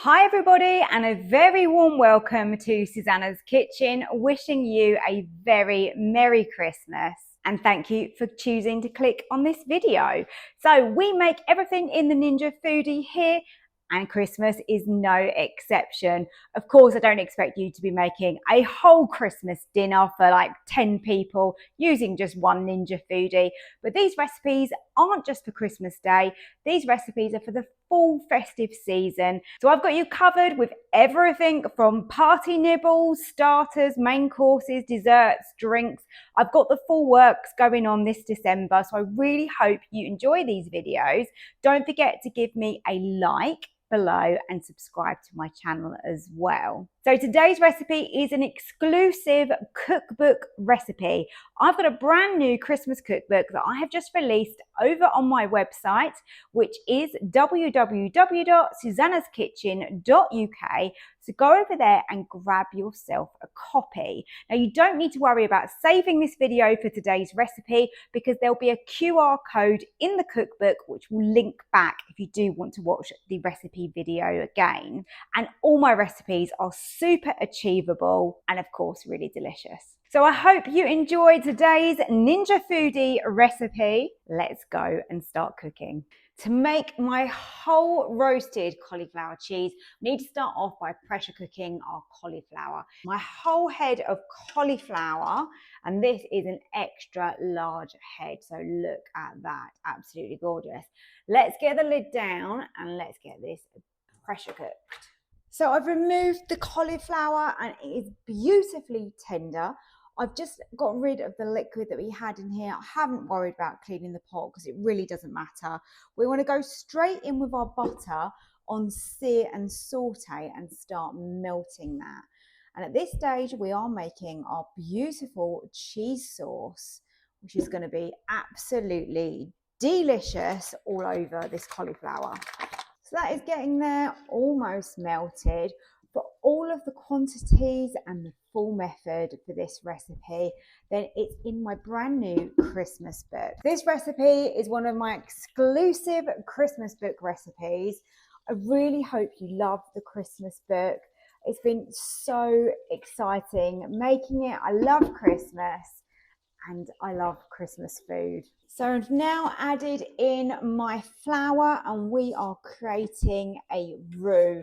Hi everybody, and a very warm welcome to Susannah's Kitchen, wishing you a very Merry Christmas. And thank you for choosing to click on this video. So we make everything in the Ninja Foodi here, and Christmas is no exception. Of course, I don't expect you to be making a whole Christmas dinner for like 10 people using just one Ninja Foodi, but these recipes aren't just for Christmas Day. These recipes are for the full festive season. So I've got you covered with everything from party nibbles, starters, main courses, desserts, drinks. I've got the full works going on this December, so I really hope you enjoy these videos. Don't forget to give me a like below and subscribe to my channel as well. So today's recipe is an exclusive cookbook recipe. I've got a brand new Christmas cookbook that I have just released over on my website, which is www.susannahskitchen.uk. So go over there and grab yourself a copy. Now you don't need to worry about saving this video for today's recipe because there'll be a QR code in the cookbook which will link back if you do want to watch the recipe video again. And all my recipes are super achievable and of course really delicious. So I hope you enjoyed today's Ninja Foodi recipe. Let's go and start cooking. To make my whole roasted cauliflower cheese, we need to start off by pressure cooking our cauliflower. My whole head of cauliflower, and this is an extra large head, so look at that, absolutely gorgeous. Let's get the lid down and let's get this pressure cooked. So I've removed the cauliflower and it is beautifully tender. I've just got rid of the liquid that we had in here. I haven't worried about cleaning the pot because it really doesn't matter. We want to go straight in with our butter on sear and saute and start melting that. And at this stage, we are making our beautiful cheese sauce, which is going to be absolutely delicious all over this cauliflower. So that is getting there, almost melted. For all of the quantities and the full method for this recipe, then it's in my brand new Christmas book. This recipe is one of my exclusive Christmas book recipes. I really hope you love the Christmas book. It's been so exciting making it. I love Christmas and I love Christmas food. So I've now added in my flour and we are creating a roux.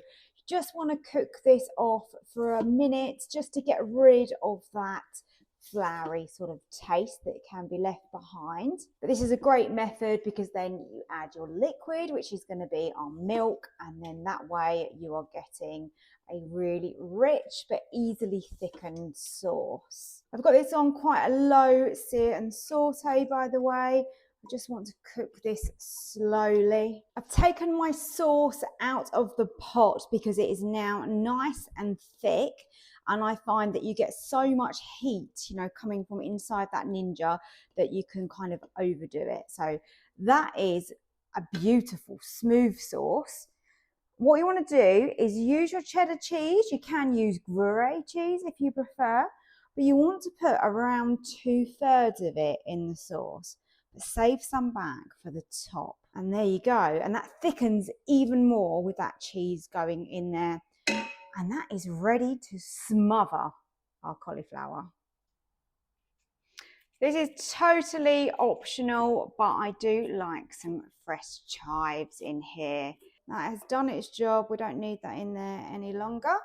Just want to cook this off for a minute just to get rid of that floury sort of taste that can be left behind. But this is a great method because then you add your liquid, which is going to be our milk, and then that way you are getting a really rich but easily thickened sauce. I've got this on quite a low sear and saute, by the way. I just want to cook this slowly. I've taken my sauce out of the pot because it is now nice and thick, and I find that you get so much heat, you know, coming from inside that Ninja that you can kind of overdo it. So that is a beautiful smooth sauce. What you want to do is use your cheddar cheese. You can use Gruyere cheese if you prefer, but you want to put around 2/3 of it in the sauce. But save some back for the top. And there you go. And that thickens even more with that cheese going in there. And that is ready to smother our cauliflower. This is totally optional, but I do like some fresh chives in here. That has done its job. We don't need that in there any longer.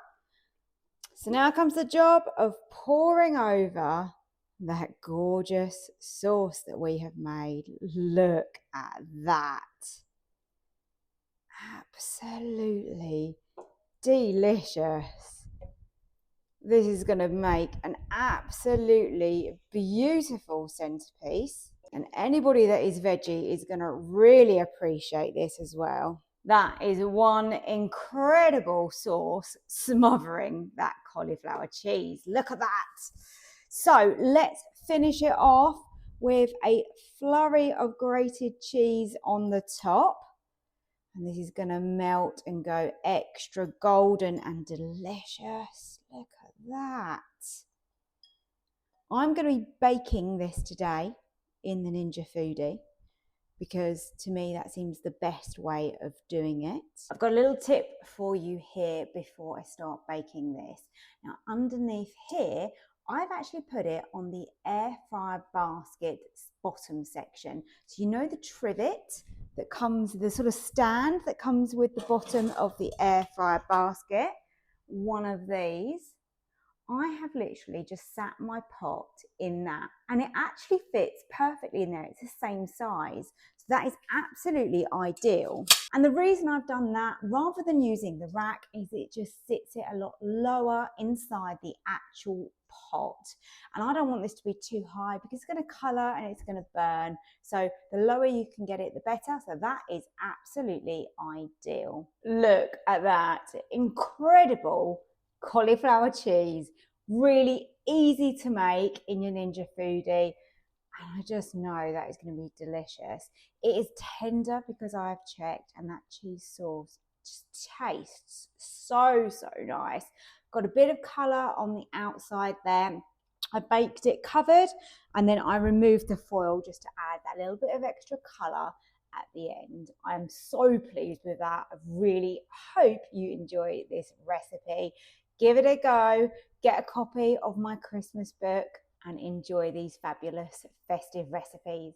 So now comes the job of pouring over that gorgeous sauce that we have made. Look at that. Absolutely delicious. This is going to make an absolutely beautiful centerpiece. And anybody that is veggie is going to really appreciate this as well. That is one incredible sauce smothering that cauliflower cheese. Look at that. So let's finish it off with a flurry of grated cheese on the top. And this is going to melt and go extra golden and delicious. Look at that. I'm going to be baking this today in the Ninja Foodi. because to me that seems the best way of doing it. I've got a little tip for you here before I start baking this. Now underneath here, I've actually put it on the air fryer basket bottom section. So you know the trivet that comes, the sort of stand that comes with the bottom of the air fryer basket, one of these. I have literally just sat my pot in that, and it actually fits perfectly in there. It's the same size. So that is absolutely ideal. And the reason I've done that, rather than using the rack, is it just sits it a lot lower inside the actual pot. And I don't want this to be too high because it's going to colour and it's going to burn. So the lower you can get it, the better. So that is absolutely ideal. Look at that. Incredible cauliflower cheese, really easy to make in your Ninja Foodi, and I just know that is going to be delicious. It is tender because I've checked, and that cheese sauce just tastes so nice. Got a bit of colour on the outside there. I baked it covered, and then I removed the foil just to add that little bit of extra colour at the end. I'm so pleased with that. I really hope you enjoy this recipe. Give it a go, get a copy of my Christmas book, and enjoy these fabulous festive recipes.